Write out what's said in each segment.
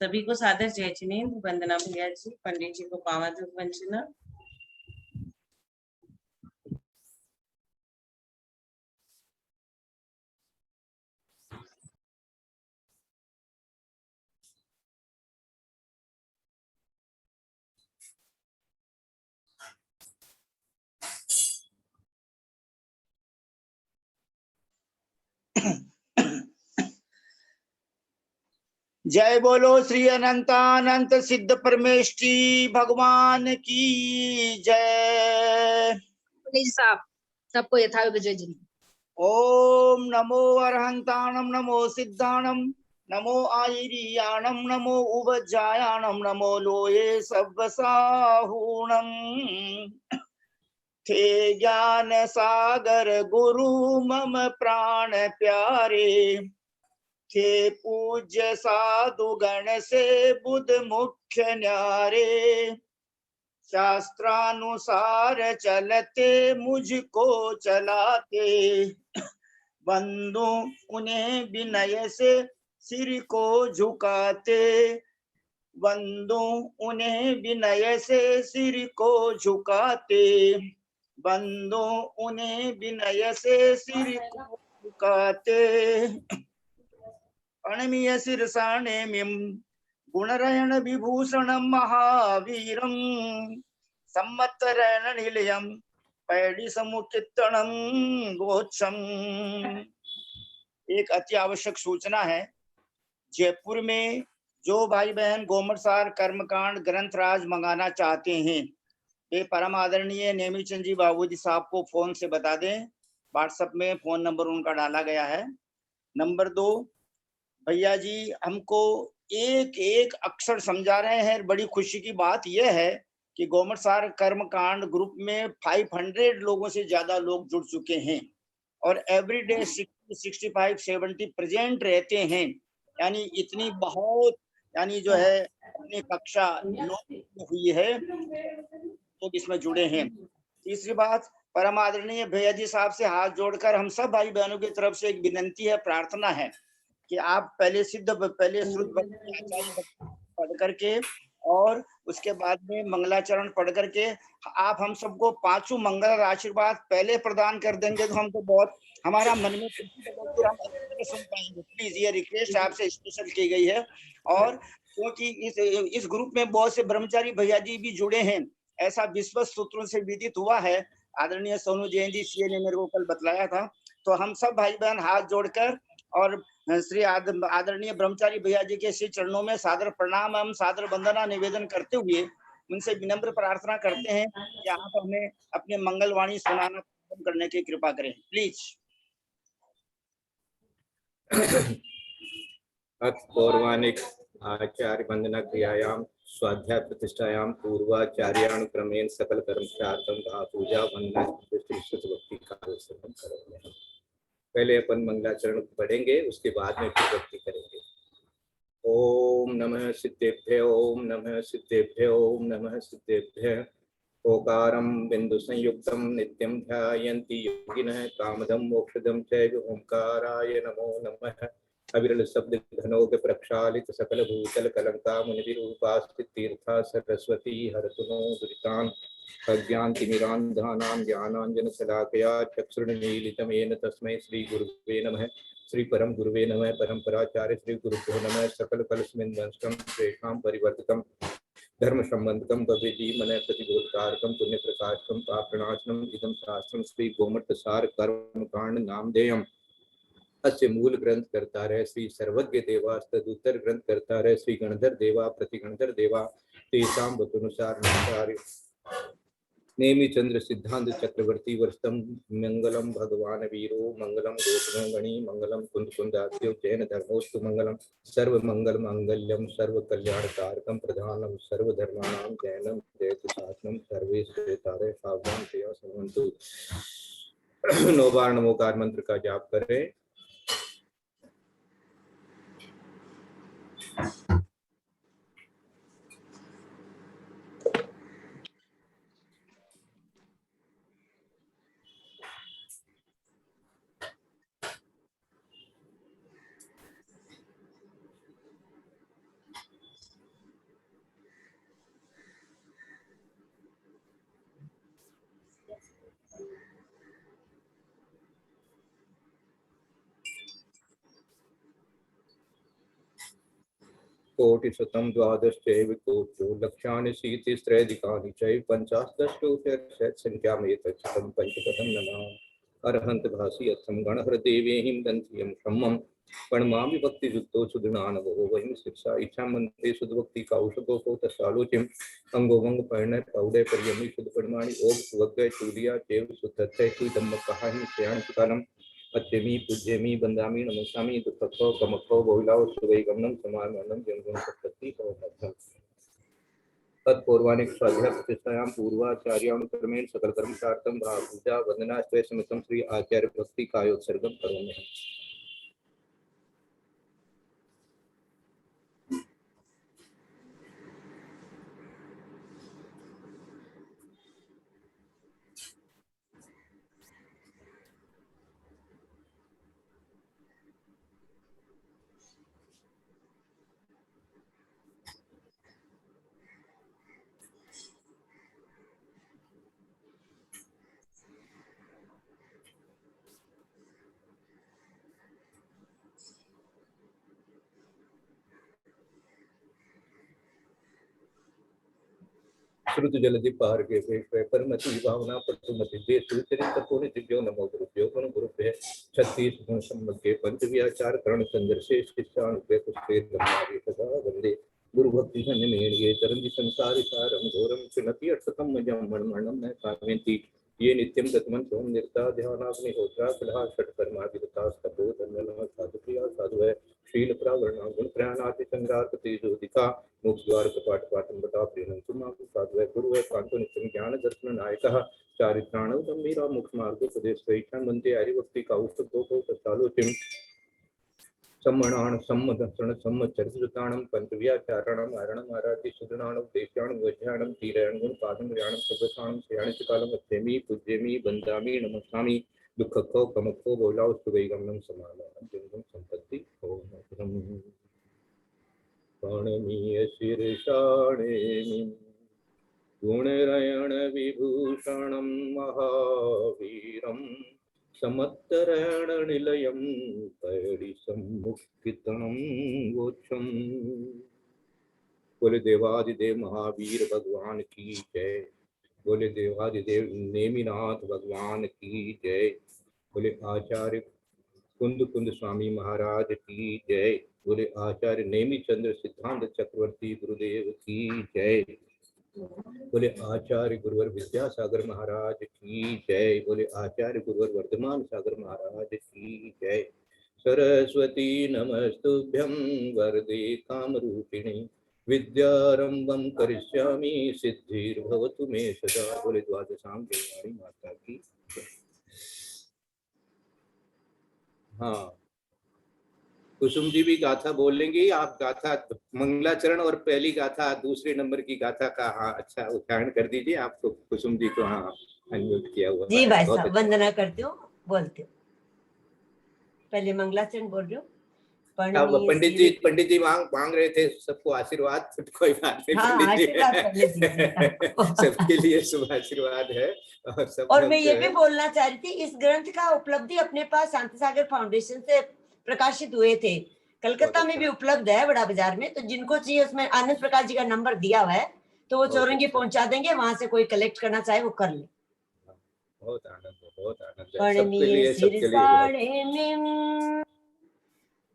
सभी को सादर जय जिनेंद्र। वंदना भैया जी, पंडित जी को पावन वंचना। जय बोलो श्री अनंतानंत सिद्ध परमेष्ठी भगवान की जय। साहब सबको यथावत जय जी। ओम नमो अरहंताणम नमो सिद्धाणम नमो आयरियाणम नमो उवज्जायाणम नमो लोये सव्वसाहूणम। थे ज्ञान सागर गुरु मम प्राण प्यारे, थे पूज्य साधु गण से बुध मुख्य न्यारे। शास्त्रानुसार चलते मुझको चलाते, बंधु उन्हें विनय से सिर को झुकाते। बंधु उन्हें विनय से सिर को झुकाते, बंधु उन्हें विनय से सिर को झुकाते। अणमीय शीर्षाणेमिं गुणरयण विभूषणं महावीरं, संवत्सरेण निलयं पैडी समुचित्तणं गोच्छम। एक अति आवश्यक सूचना है। जयपुर में जो भाई बहन गोमटसार कर्मकांड ग्रंथराज मंगाना चाहते हैं, वे परम आदरणीय नेमीचंद जी बाबूजी साहब को फोन से बता दें। व्हाट्सएप में फोन नंबर उनका डाला गया है। नंबर 2, भैया जी हमको एक एक अक्षर समझा रहे हैं। बड़ी खुशी की बात यह है कि गोमटसार कर्मकांड ग्रुप में 500 लोगों से ज्यादा लोग जुड़ चुके हैं और एवरीडे 60-65-70 प्रेजेंट रहते हैं। यानी इतनी बहुत यानी जो है अपनी कक्षा लोग हुई है, लोग इसमें जुड़े हैं। तीसरी बात, परम आदरणीय भैया जी साहब से हाथ जोड़कर हम सब भाई बहनों की तरफ से एक विनंती है, प्रार्थना है कि आप पहले श्रुत आचार्य पढ़ करके और उसके बाद में मंगलाचरण पढ़ करके आप हम सबको 5 मंगल आशीर्वाद पहले प्रदान कर देंगे तो हमको बहुत हमारा मन में हम सुन पाएंगे। प्लीज ये रिक्वेस्ट आपसे स्पेशल की गई है। और क्योंकि इस ग्रुप में बहुत से ब्रह्मचारी भैया जी भी जुड़े हैं, ऐसा विश्वस्त सूत्रों से विदित हुआ है। आदरणीय सोनू जैन जी सीए ने मेरे को कल बतलाया था। तो हम सब भाई बहन हाथ जोड़कर और श्री आदरणीय ब्रह्मचारी भैया जी के श्री चरणों में सादर प्रणाम एवं सादर वंदना निवेदन करते हुए उनसे विनम्र प्रार्थना करते हैं कि आप हमें अपने मंगलवाणी सुनाना करने की कृपा करें, प्लीज। पौर्वाणिक आचार्य वंदना क्रियायाम स्वाध्याय प्रतिष्ठायां पूर्वाचार्यानुक्रमेण सकल कर्मचार्थम भा पूजा वंदना भक्ति काल श्रवण करेंगे। पहले अपन मंगलाचरण पढ़ेंगे, उसके बाद में फिर भक्ति करेंगे। ओम नमः सिद्धेभ्य ओम नमः सिद्धेभ्य ओम नमः सिद्धेभ्य। ओकारं बिंदु संयुक्तं नित्यं ध्यायन्ति योगिनः कामदं मोक्षदं चैव ओंकाराय नमो नमः। अविरल शब्द घनोग प्रक्षालित सकल भूतल कलंका मुनिरूपास्थित तीर्था सरस्वती हरतुनो दुरितान् अज्ञानतिमिरान्धानां ज्ञानाञ्जन शलाकया चक्षुर्मीलितमेन तस्मै श्री गुरुवे नमः। श्री परम गुरुवे नमः। परम्पराचार्य श्री गुरुभ्यो नमः। सकल कलस्मिन्नंस्तं श्रेष्ठां परिवर्तकं धर्म संबंधकं भव्यजीवमनः प्रतिबोधकारकं पुण्य प्रकाशकं पापनाशनम् इदं शास्त्रं श्री गोमटसार कर्मकांड नामधेयम्। अस्य मूल ग्रंथ करता रहे श्री सर्वज्ञ देवा, तदुत्तर ग्रंथ करता रहे श्री गणधर देवा, प्रतिगणधर देवा, तेषां वतनुसार नाचार्य नेमि चंद्र सिद्धांत चक्रवर्ती वर्षम मंगलम भगवान वीरो मंगलम गोत्रो गणी मंगलम कुंद कुंदात्यो जैन धर्मोस्तु मंगलम सर्व मंगल मांगल्यम सर्व कल्याण कारकम प्रधानम सर्व धर्माणाम जैनम जयतु शासनम सर्वे श्रेतारे सावधान सेवा समन्तु। 9 बार नमोकार मंत्र का जाप करें। कोटिशतं द्वादशैव कोटि लक्षाणि शीतिस्त्रैधिकानि चैव पञ्चाशदष्टोत्तरशतसंख्यामेतच्छतं पंचपदं नमः। अरहंत भासी अथम गणहृदेवेहिं दन्त्यं सम्मं प्रणमामि भक्तियुक्तो सुधुनानवो वहिं शिक्षा इच्छा मंत्रे सुधभक्ति कौशको को तसालोचिम अंगोवंग पर्ण पौडे पर्यमि सुध परिमाणि ओम सुवग्गय चूलिया चेव सुतत्य सु धम्म कहाहि श्रेयण सुकालम अत्यमी पूज्यमी बंदामी नमस्कामि दुखो कमखो बहुलाओ सुवैगमनं समानमनं जन्मं सत्ति भवतम् तत्पूर्वाणि स्वाध्याय प्रतिष्ठायां पूर्वाचार्यानुक्रमेण सकल कर्मशार्थं पूजा वंदना स्तव समितं श्री आचार्य भक्ति कायोत्सर्गं करोमि। श्रुत जलधि पार के परमति भावना पटुमति दे सुचरित कोने दिव्यो नमो गुरुभ्यो गुण गुरुभ्य 36 गुण सम्मग्गे पंचव्याचार करण संदर्शेष किशान पे पुष्पे ब्रह्मादि सदा वंदे गुरु भक्ति धन्यमेणिये तरंगि संसारि सारं घोरं चिनति अर्थकं मजं मणमणं न कामेति ये नित्यं तत्मन सोम निर्ता ध्यानाग्नि होत्रा कलहा षट कर्मादिता स्तपो धन्यः साधु प्रिया साधु है शील प्रावरण गुण प्रयाणाति संगारपति ज्योतिका मोक्ष द्वार कपाट पाटन बता प्रेम तुम साधु है गुरु है कांतो नित्यं ज्ञान दर्शन नायकः चारित्राण गंभीरा मोक्ष मार्ग उपदेश स्वैच्छा मंते हरिभक्ति कौस्तुभो को तत्सालोचिम सम्मणान सम्मदर्शन सम्मचरिताणं पंचव्याचारणं आरणं आराति सुदनाणं देशाणं वज्राणं तीराणं गुण पादं याणं सदसाणं श्रेयाणं कालम अत्यमी पूज्यमी बंदामी नमस्कामि दुःखको कमको बोलाओ सुवैगमनं समानमं जन्मं संपत्ति ओम प्रणमीय शीर्षाणेमि गुणरयण विभूषणं महावीरं समत्तरण निलयं पैडी सम्मुखितनं वोक्षम। बोले देवादिदेव महावीर भगवान की जय। बोले देवादिदेव नेमिनाथ भगवान की जय। बोले आचार्य कुंद कुंद स्वामी महाराज की जय। बोले आचार्य नेमी चंद्र सिद्धांत चक्रवर्ती गुरुदेव की जय। बोले आचार्य गुरुवर विद्यासागर महाराज की जय। बोले आचार्य गुरुवर वर्धमान सागर महाराज की जय। सरस्वती नमस्तुभ्यं वरदे कामरूपिणी विद्यारंभं करिष्यामि सिद्धिर्भवतु मे सदा। बोले द्वादशां देवाणी माता की। हाँ, कुसुम जी भी गाथा बोलेंगी। आप गाथा मंगलाचरण और पहली गाथा दूसरे नंबर की गाथा का हाँ अच्छा उच्चारण कर दीजिए। आपको कुसुम जी को हाँ अनम्यूट किया हुआ जी भाई साहब अच्छा। वंदना करती हूँ बोलती हूँ। पहले मंगलाचरण बोल रही हूँ। पंडित जी मांग रहे थे सबको आशीर्वाद। कोई बात नहीं हाँ, पंडित जी सबके लिए शुभ आशीर्वाद है। और सब और मैं ये भी बोलना चाह रही थी, इस ग्रंथ का उपलब्धि अपने पास शांति सागर फाउंडेशन से प्रकाशित हुए थे। कलकत्ता में भी उपलब्ध है बड़ा बाजार में। तो जिनको चाहिए उसमें आनंद प्रकाश जी का नंबर दिया हुआ है, तो वो चौरंगी पहुंचा देंगे। वहां से कोई कलेक्ट करना चाहे वो कर ले। बहुत आनंद है।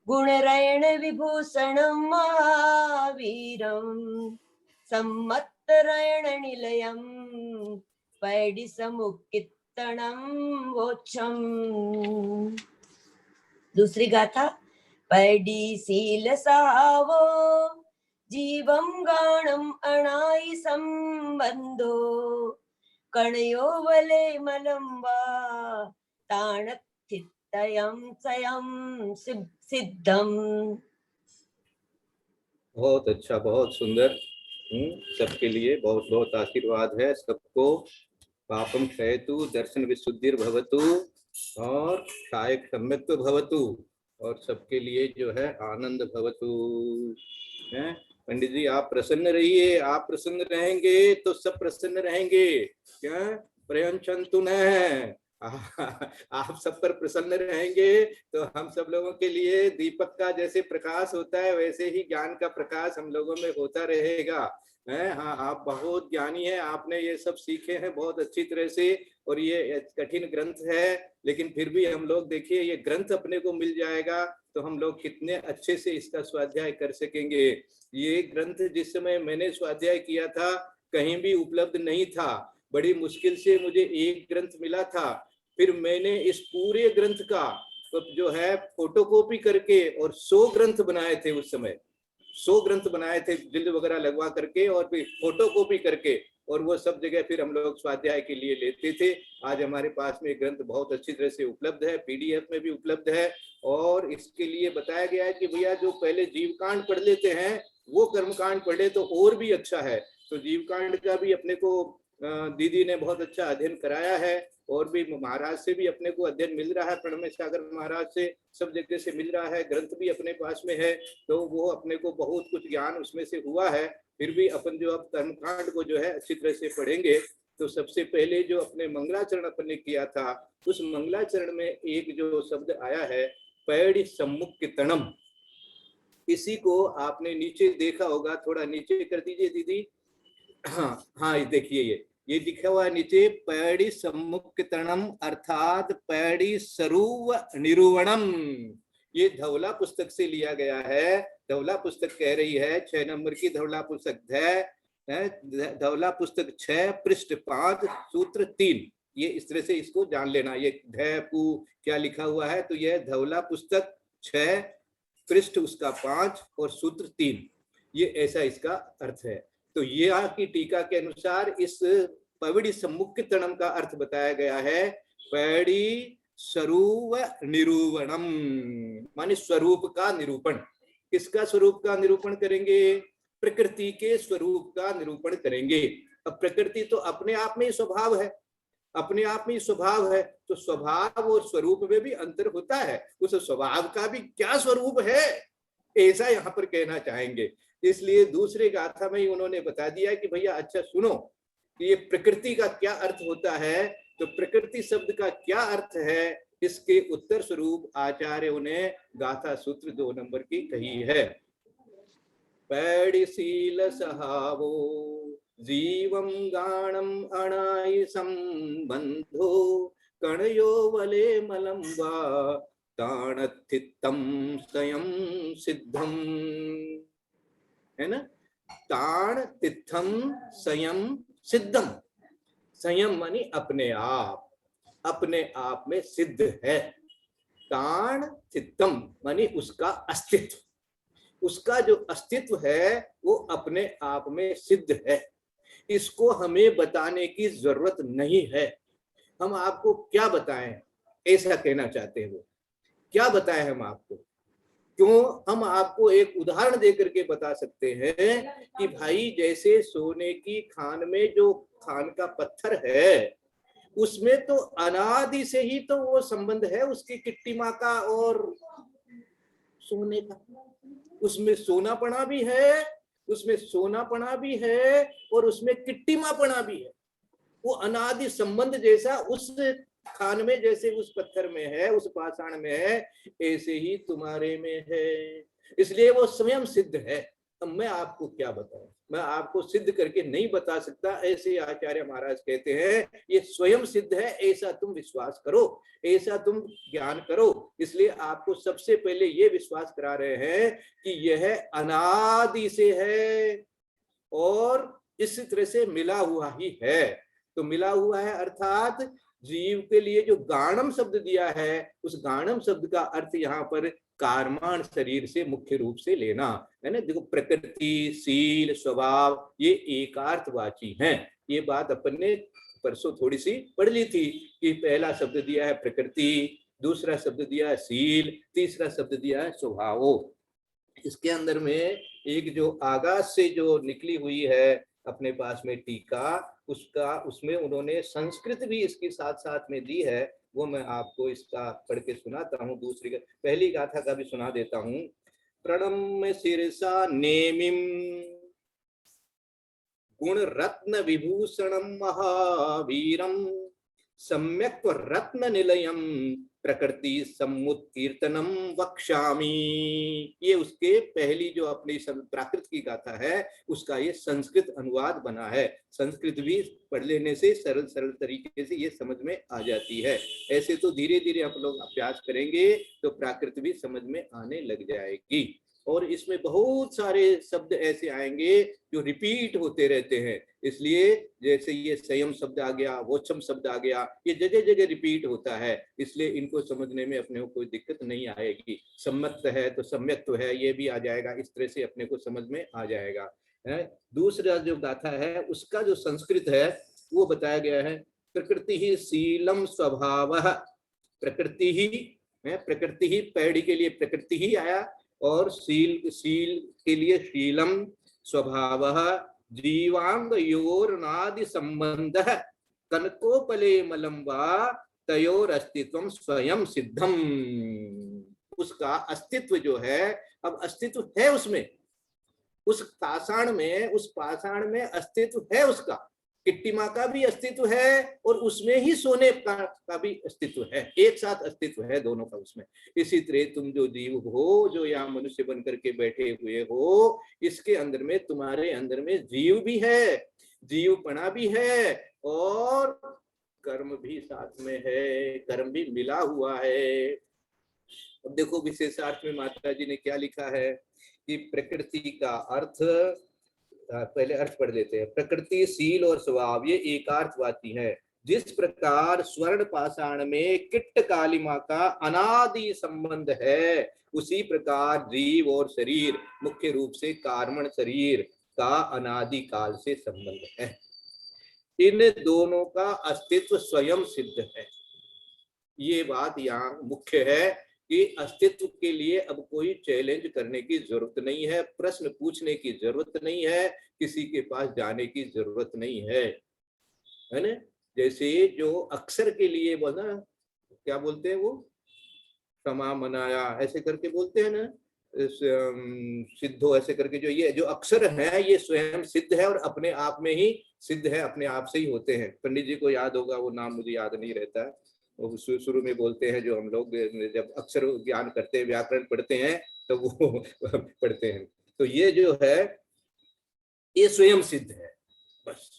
गुणरयण विभूषणं महावीरं सम्मत्तरयण निलयं पैडी समुक्कित्तनं वोक्षम। दूसरी गाथा। पैडी शील सावो जीवं गाणं अणाई संबंधो कणयो वले मलम्बा ताणत्थितयं स्वयं सिद्धम। बहुत अच्छा, बहुत सुंदर। सबके लिए बहुत बहुत आशीर्वाद है। सबको पापम क्षयतु दर्शन विशुद्धिर्भवतु और कायक सम्यक्त्व भवतु और सबके लिए जो है आनंद भवतु। हैं पंडित जी आप प्रसन्न रहिए। आप प्रसन्न रहेंगे तो सब प्रसन्न रहेंगे। क्या प्रयंचन्तु न आप सब पर प्रसन्न रहेंगे तो हम सब लोगों के लिए दीपक का जैसे प्रकाश होता है वैसे ही ज्ञान का प्रकाश हम लोगों में होता रहेगा। है हाँ, आप बहुत ज्ञानी हैं, आपने ये सब सीखे हैं बहुत अच्छी तरह से, और ये कठिन ग्रंथ है, लेकिन फिर भी हम लोग देखिए ये ग्रंथ अपने को मिल जाएगा तो हम लोग कितने अच्छे से इसका स्वाध्याय कर सकेंगे। ये ग्रंथ जिस समय मैंने स्वाध्याय किया था कहीं भी उपलब्ध नहीं था, बड़ी मुश्किल से मुझे एक ग्रंथ मिला था। फिर मैंने इस पूरे ग्रंथ का तो जो है फोटोकॉपी करके और 100 ग्रंथ बनाए थे, उस समय 100 ग्रंथ बनाए थे जिल्द वगैरह लगवा करके और फिर फोटोकॉपी करके, और वो सब जगह फिर हम लोग स्वाध्याय के लिए लेते थे। आज हमारे पास में ग्रंथ बहुत अच्छी तरह से उपलब्ध है, पीडीएफ में भी उपलब्ध है, और इसके लिए बताया गया है कि भैया जो पहले जीवकांड पढ़ लेते हैं वो कर्मकांड पढ़े तो और भी अच्छा है। तो जीवकांड का भी अपने को दीदी ने बहुत अच्छा अध्ययन कराया है, और भी महाराज से भी अपने को अध्ययन मिल रहा है, प्रणमेश सागर महाराज से सब जगह से मिल रहा है, ग्रंथ भी अपने पास में है, तो वो अपने को बहुत कुछ ज्ञान उसमें से हुआ है। फिर भी अपन जो अब कर्मकांड को जो है अच्छी तरह से पढ़ेंगे तो सबसे पहले जो अपने मंगलाचरण अपन ने किया था उस मंगलाचरण में एक जो शब्द आया है पैड़ी सम्मुखितणम, इसी को आपने नीचे देखा होगा, थोड़ा नीचे कर दीजिए दीदी। हाँ देखिए ये लिखा हुआ है नीचे, पैड़ी सम्मुखितणम अर्थात पैड़ी स्वरूप निरूपणम। ये धवला पुस्तक से लिया गया है। धवला पुस्तक कह रही है 6 नंबर की धवला पुस्तक धवला पुस्तक 6 पृष्ठ 5 सूत्र 3। ये इस तरह से इसको जान लेना, ये ध पू क्या लिखा हुआ है, तो यह धवला पुस्तक 6 पृष्ठ उसका 5 और सूत्र 3, ये ऐसा इसका अर्थ है। तो ये आपकी टीका के अनुसार इस पवड़ी सम्मुखितणम का अर्थ बताया गया है पैड़ी स्वरूप निरूपणम, माने स्वरूप का निरूपण। किसका स्वरूप का निरूपण करेंगे? प्रकृति के स्वरूप का निरूपण करेंगे। अब प्रकृति तो अपने आप में ही स्वभाव है, अपने आप में ही स्वभाव है, तो स्वभाव और स्वरूप में भी अंतर होता है। उस स्वभाव का भी क्या स्वरूप है ऐसा यहाँ पर कहना चाहेंगे। इसलिए दूसरे गाथा में ही उन्होंने बता दिया कि भैया अच्छा सुनो कि ये प्रकृति का क्या अर्थ होता है। तो प्रकृति शब्द का क्या अर्थ है, इसके उत्तर स्वरूप आचार्यों ने गाथा सूत्र 2 नंबर की कही है। पैडिशील सहावो जीवम गाणम अणाई संबंधो कणयो वले मलम्बा ताणथित्तम स्वयं सिद्धम, है ना। ताण तिथम संयम सिद्धम, संयम मानी अपने आप में सिद्ध है। ताण तिथम मानी उसका अस्तित्व, उसका जो अस्तित्व है वो अपने आप में सिद्ध है। इसको हमें बताने की जरूरत नहीं है। हम आपको क्या बताएं ऐसा कहना चाहते हैं वो, क्या बताएं हम आपको? क्यों, हम आपको एक उदाहरण देकर के बता सकते हैं कि भाई जैसे सोने की खान में जो खान का पत्थर है उसमें तो अनादि से ही तो वो संबंध है उसकी किट्टिमा का और सोने का। उसमें सोनापना भी है, उसमें सोनापना भी है और उसमें किट्टिमापना भी है। वो अनादि संबंध जैसा उस खान में जैसे उस पत्थर में है, उस पाषाण में है, ऐसे ही तुम्हारे में है। इसलिए वो स्वयं सिद्ध है। अब मैं आपको क्या बताऊं, मैं आपको सिद्ध करके नहीं बता सकता। ऐसे आचार्य महाराज कहते हैं ये स्वयं सिद्ध है, ऐसा तुम विश्वास करो, ऐसा तुम ज्ञान करो। इसलिए आपको सबसे पहले ये विश्वास करा रहे हैं कि यह अनादि से है और इस तरह से मिला हुआ ही है। तो मिला हुआ है अर्थात जीव के लिए जो गाणम शब्द दिया है उस गाणम शब्द का अर्थ यहाँ पर कार्माण शरीर से मुख्य रूप से लेना है ना। देखो प्रकृति, शील, स्वभाव ये एकार्थवाची हैं। ये बात अपन ने परसों थोड़ी सी पढ़ ली थी कि पहला शब्द दिया है प्रकृति, दूसरा शब्द दिया है शील, तीसरा शब्द दिया है स्वभाव। इसके अंदर में एक जो आकाश से जो निकली हुई है अपने पास में टीका, उसमें उन्होंने संस्कृत भी इसके साथ साथ में दी है। वो मैं आपको इसका पढ़ के सुनाता हूँ। दूसरी पहली गाथा का भी सुना देता हूँ। प्रणम्य शिरसा नेमिम गुण रत्न विभूषणम महावीरम सम्यक् रत्न निलयम प्रकृति समुत्कीर्तनम वक्ष्यामि। ये उसके पहली जो अपनी प्राकृत की गाथा है उसका ये संस्कृत अनुवाद बना है। संस्कृत भी पढ़ लेने से सरल सरल तरीके से ये समझ में आ जाती है। ऐसे तो धीरे धीरे आप लोग अभ्यास करेंगे तो प्राकृत भी समझ में आने लग जाएगी। और इसमें बहुत सारे शब्द ऐसे आएंगे जो रिपीट होते रहते हैं, इसलिए जैसे ये संयम शब्द आ गया, वोचम शब्द आ गया, ये जगह जगह रिपीट होता है, इसलिए इनको समझने में अपने को कोई दिक्कत नहीं आएगी। सम्मत है तो सम्यक्त्व है, ये भी आ जाएगा, इस तरह से अपने को समझ में आ जाएगा। दूसरा जो गाथा है उसका जो संस्कृत है वो बताया गया है, प्रकृति ही शीलम स्वभावः। प्रकृति ही पैड़ी के लिए प्रकृति ही आया, और शील के लिए शीलम स्वभावः जीवांग योरनादि संबंधः कनकोपले मलम वा तयोर अस्तित्वम स्वयं सिद्धम। उसका अस्तित्व जो है, अब अस्तित्व है उसमें, उस पाषाण में अस्तित्व है उसका। किट्टिमा का भी अस्तित्व है और उसमें ही सोने का भी अस्तित्व है, एक साथ अस्तित्व है दोनों का उसमें। इसी तरह तुम जो जीव हो, जो यहाँ मनुष्य बन करके बैठे हुए हो, इसके अंदर में, तुम्हारे अंदर में जीव भी है, जीवपना भी है और कर्म भी साथ में है, कर्म भी मिला हुआ है। अब देखो विशेषार्थ में माता जी ने क्या लिखा है कि प्रकृति का अर्थ, पहले अर्थ पढ़ लेते हैं। प्रकृति, शील और स्वभाव ये एकार्थवादी है। जिस प्रकार स्वर्ण पाषाण में किट्ट कालिमा का अनादि संबंध है, उसी प्रकार जीव और शरीर, मुख्य रूप से कार्मण शरीर का अनादि काल से संबंध है। इन दोनों का अस्तित्व स्वयं सिद्ध है। ये बात यहाँ मुख्य है कि अस्तित्व के लिए अब कोई चैलेंज करने की जरूरत नहीं है, प्रश्न पूछने की जरूरत नहीं है, किसी के पास जाने की जरूरत नहीं है ना। जैसे जो अक्षर के लिए बोला, क्या बोलते हैं वो, क्षमा मनाया ऐसे करके बोलते हैं ना, सिद्धो ऐसे करके, जो ये जो अक्षर है ये स्वयं सिद्ध है और अपने आप में ही सिद्ध है, अपने आप से ही होते हैं। पंडित जी को याद होगा, वो नाम मुझे याद नहीं रहता है, वो शुरू में बोलते हैं, जो हम लोग जब अक्षर ज्ञान करते हैं, व्याकरण पढ़ते हैं तो वो पढ़ते हैं, तो ये जो है ये स्वयं सिद्ध है बस।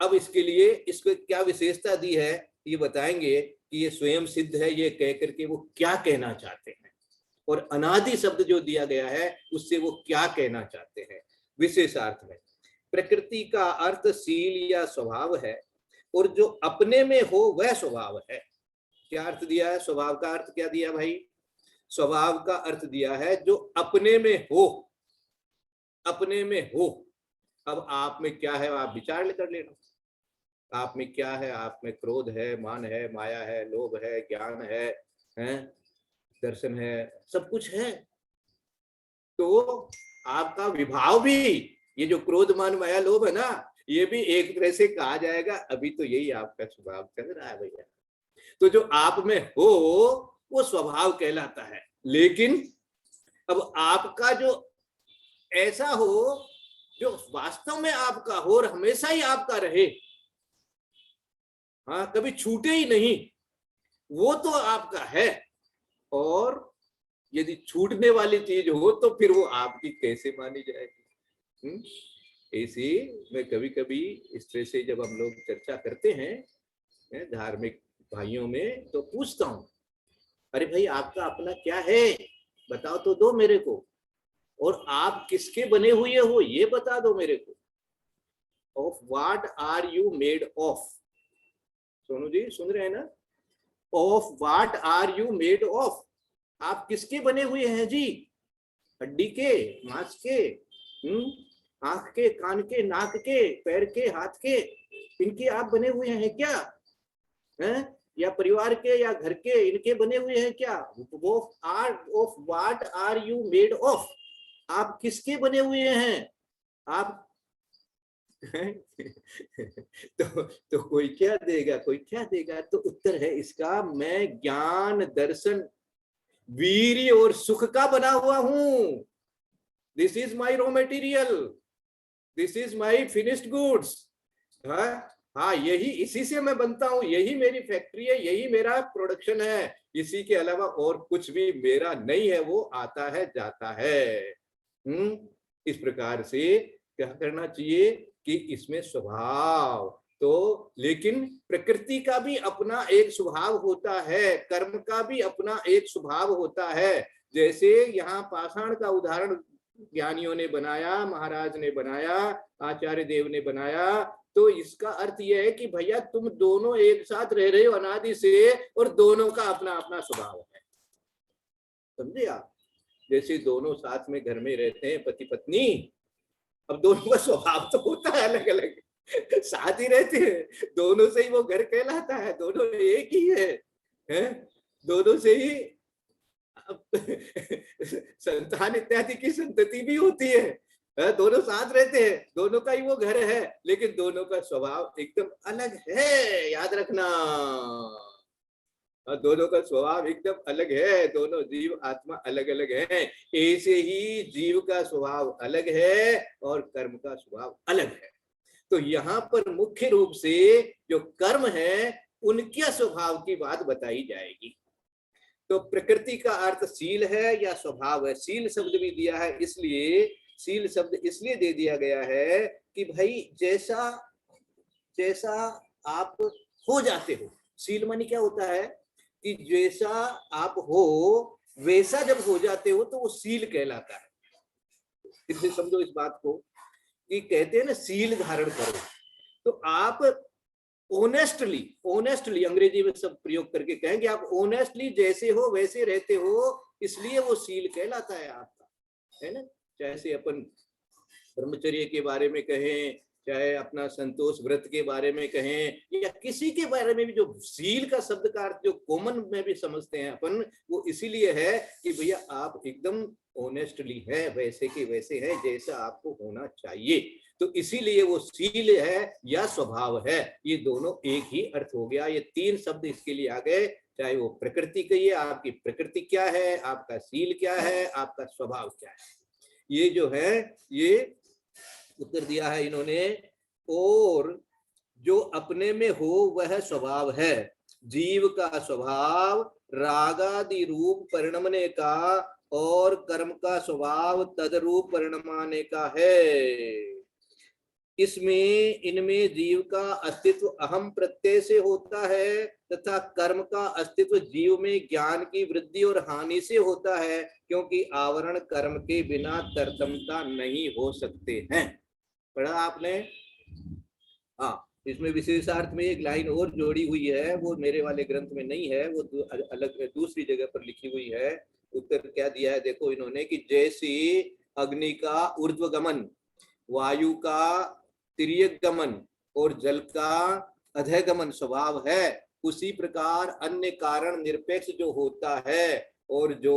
अब इसके लिए इसको क्या विशेषता दी है ये बताएंगे कि ये स्वयं सिद्ध है, ये कह करके वो क्या कहना चाहते हैं, और अनादि शब्द जो दिया गया है उससे वो क्या कहना चाहते हैं विशेषार्थ में। प्रकृति का अर्थ शील या स्वभाव है, और जो अपने में हो वह स्वभाव है। क्या अर्थ दिया है स्वभाव का? अर्थ क्या दिया भाई? स्वभाव का अर्थ दिया है जो अपने में हो, अपने में हो। अब आप में क्या है आप विचार कर लेना, आप में क्या है? आप में क्रोध है, मान है, माया है, लोभ है, ज्ञान है, दर्शन है, सब कुछ है। तो आपका विभाव भी, ये जो क्रोध मान माया लोभ है ना, ये भी एक तरह से कहा जाएगा अभी तो यही आपका स्वभाव चल रहा है भैया। तो जो आप में हो वो स्वभाव कहलाता है। लेकिन अब आपका जो ऐसा हो जो वास्तव में आपका हो और हमेशा ही आपका रहे, हाँ, कभी छूटे ही नहीं, वो तो आपका है। और यदि छूटने वाली चीज हो तो फिर वो आपकी कैसे मानी जाएगी? ऐसे मैं कभी कभी इस तरह से जब हम लोग चर्चा करते हैं धार्मिक भाइयों में, तो पूछता हूँ, अरे भाई आपका अपना क्या है, बताओ तो दो मेरे को, और आप किसके बने हुए हो ये बता दो मेरे को। Of what are you made of? Sonu ji सुन रहे हैं ना? Of what are you made of? आप किसके बने हुए हैं जी? हड्डी के, मांस के, आंख के, कान के, नाक के, पैर के, हाथ के, इनके आप बने हुए हैं क्या? हैं? या परिवार के या घर के, इनके बने हुए हैं क्या? वो are of what are you made of? आप किसके बने हुए हैं आप? तो कोई क्या देगा, कोई क्या देगा? तो उत्तर है इसका, मैं ज्ञान, दर्शन, वीर्य और सुख का बना हुआ हूं। This is my raw material, this is my finished goods. हाँ यही, इसी से मैं बनता हूँ, यही मेरी फैक्ट्री है, यही मेरा प्रोडक्शन है, इसी के अलावा और कुछ भी मेरा नहीं है, वो आता है जाता है। इस प्रकार से क्या करना चाहिए कि इसमें स्वभाव तो, लेकिन प्रकृति का भी अपना एक स्वभाव होता है, कर्म का भी अपना एक स्वभाव होता है। जैसे यहाँ पाषाण का उदाहरण ज्ञानियों ने बनाया, महाराज ने बनाया, आचार्य देव ने बनाया, तो इसका अर्थ यह है कि भैया तुम दोनों एक साथ रह रहे हो अनादि से, और दोनों का अपना अपना स्वभाव है। समझे आप? जैसे दोनों साथ में घर में रहते हैं पति पत्नी, अब दोनों का स्वभाव तो होता है अलग अलग, साथ ही रहते हैं, दोनों से ही वो घर कहलाता है, दोनों एक ही है? दोनों से ही संतान इत्यादि की संतति भी होती है, दोनों साथ रहते हैं, दोनों का ही वो घर है, लेकिन दोनों का स्वभाव एकदम अलग है, याद रखना। दोनों का स्वभाव एकदम अलग है, दोनों जीव आत्मा अलग अलग हैं। ऐसे ही जीव का स्वभाव अलग है और कर्म का स्वभाव अलग है। तो यहाँ पर मुख्य रूप से जो कर्म है उनके स्वभाव की बात बताई जाएगी। तो प्रकृति का अर्थ शील है या स्वभाव है। शील शब्द भी दिया है, इसलिए शील शब्द इसलिए दे दिया गया है कि भाई जैसा जैसा आप हो जाते हो, शील मानी क्या होता है कि जैसा आप हो वैसा जब हो जाते हो तो वो शील कहलाता है। इसलिए समझो इस बात को कि कहते हैं ना शील धारण करो, तो आप ऑनेस्टली अंग्रेजी में सब प्रयोग करके कहेंगे, आप ऑनेस्टली जैसे हो वैसे रहते हो, इसलिए वो शील कहलाता है आपका, है ना। जैसे अपन ब्रह्मचर्य के बारे में कहें, चाहे अपना संतोष व्रत के बारे में कहें, या किसी के बारे में भी जो शील का शब्द का अर्थ जो कॉमन में भी समझते हैं अपन, वो इसीलिए है कि भैया आप एकदम ऑनेस्टली है, वैसे के वैसे है जैसा आपको होना चाहिए। तो इसीलिए वो शील है या स्वभाव है, ये दोनों एक ही अर्थ हो गया। ये तीन शब्द इसके लिए आ गए, चाहे वो प्रकृति कहिए, आपकी प्रकृति क्या है, आपका शील क्या है, आपका स्वभाव क्या है, ये जो है ये उत्तर दिया है इन्होंने। और जो अपने में हो वह स्वभाव है, जीव का स्वभाव रागादि रूप परिणमने का और कर्म का स्वभाव तदरूप परिणमाने का है। इसमें इनमें जीव का अस्तित्व अहम प्रत्यय से होता है तथा कर्म का अस्तित्व जीव में ज्ञान की वृद्धि और हानि से होता है, क्योंकि आवरण कर्म के बिना तरतमता नहीं हो सकते हैं। पढ़ा आपने? हाँ, इसमें विशेषार्थ में एक लाइन और जोड़ी हुई है, वो मेरे वाले ग्रंथ में नहीं है, वो अलग दूसरी जगह पर लिखी हुई है। उत्तर क्या दिया है देखो इन्होंने कि जैसे अग्नि का ऊर्ध्वगमन, वायु का तिर्यक गमन और जल का अधोगमन स्वभाव है, उसी प्रकार अन्य कारण निरपेक्ष जो होता है और जो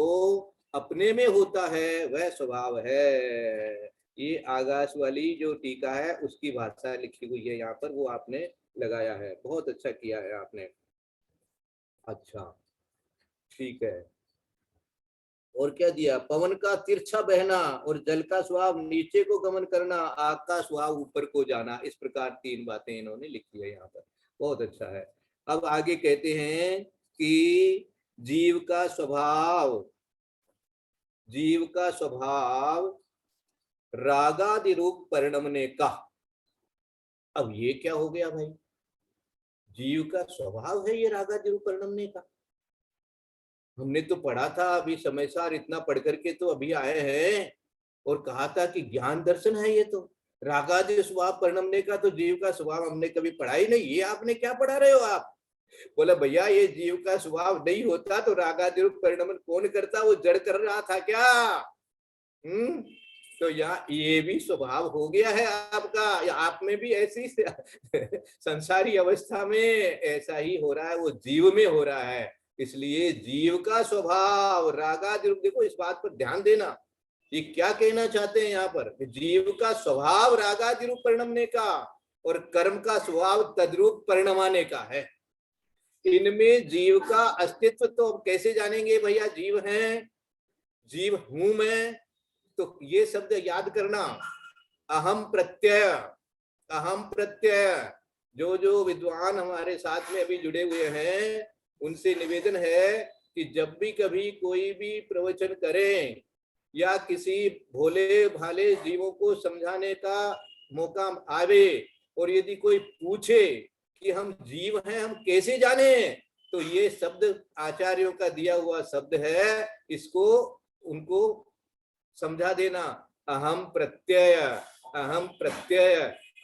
अपने में होता है वह स्वभाव है। ये आकाश वाली जो टीका है उसकी भाषा लिखी हुई है यहाँ पर, वो आपने लगाया है, बहुत अच्छा किया है आपने। अच्छा ठीक है, और क्या दिया? पवन का तिरछा बहना और जल का स्वभाव नीचे को गमन करना, आग का स्वभाव ऊपर को जाना। इस प्रकार तीन बातें इन्होंने लिखी है यहाँ पर, बहुत अच्छा है। अब आगे कहते हैं कि जीव का स्वभाव रागादि रूप परिणमने का। अब ये क्या हो गया भाई? जीव का स्वभाव है ये रागादि रूप परिणमने का। हमने तो पढ़ा था अभी समय सार, इतना पढ़ करके तो अभी आए हैं और कहा था कि ज्ञान दर्शन है ये तो। रागादि स्वभाव परिणमने का तो जीव का स्वभाव हमने कभी पढ़ा ही नहीं। ये आपने क्या पढ़ा रहे हो आप? बोला भैया ये जीव का स्वभाव नहीं होता तो रागादि रूप परिणमन कौन करता? वो जड़ कर रहा था क्या? तो यहाँ ये भी स्वभाव हो गया है आपका, आप में भी ऐसी संसारी अवस्था में ऐसा ही हो रहा है, वो जीव में हो रहा है। इसलिए जीव का स्वभाव रागादि रूप, देखो इस बात पर ध्यान देना, ये क्या कहना चाहते हैं यहाँ पर? जीव का स्वभाव रागादि रूप परिणमने का और कर्म का स्वभाव तद्रूप परिणमाने का है। इनमें जीव का अस्तित्व तो कैसे जानेंगे भैया? जीव है, जीव हूं मैं, तो ये शब्द याद करना, अहम प्रत्यय जो विद्वान हमारे साथ में अभी जुड़े हुए हैं उनसे निवेदन है कि जब भी कभी कोई भी प्रवचन करें या किसी भोले भाले जीवों को समझाने का मौका आवे और यदि कोई पूछे कि हम जीव हैं हम कैसे जाने, तो ये शब्द आचार्यों का दिया हुआ शब्द है, इसको उनको समझा देना। अहम प्रत्यय, अहम प्रत्यय,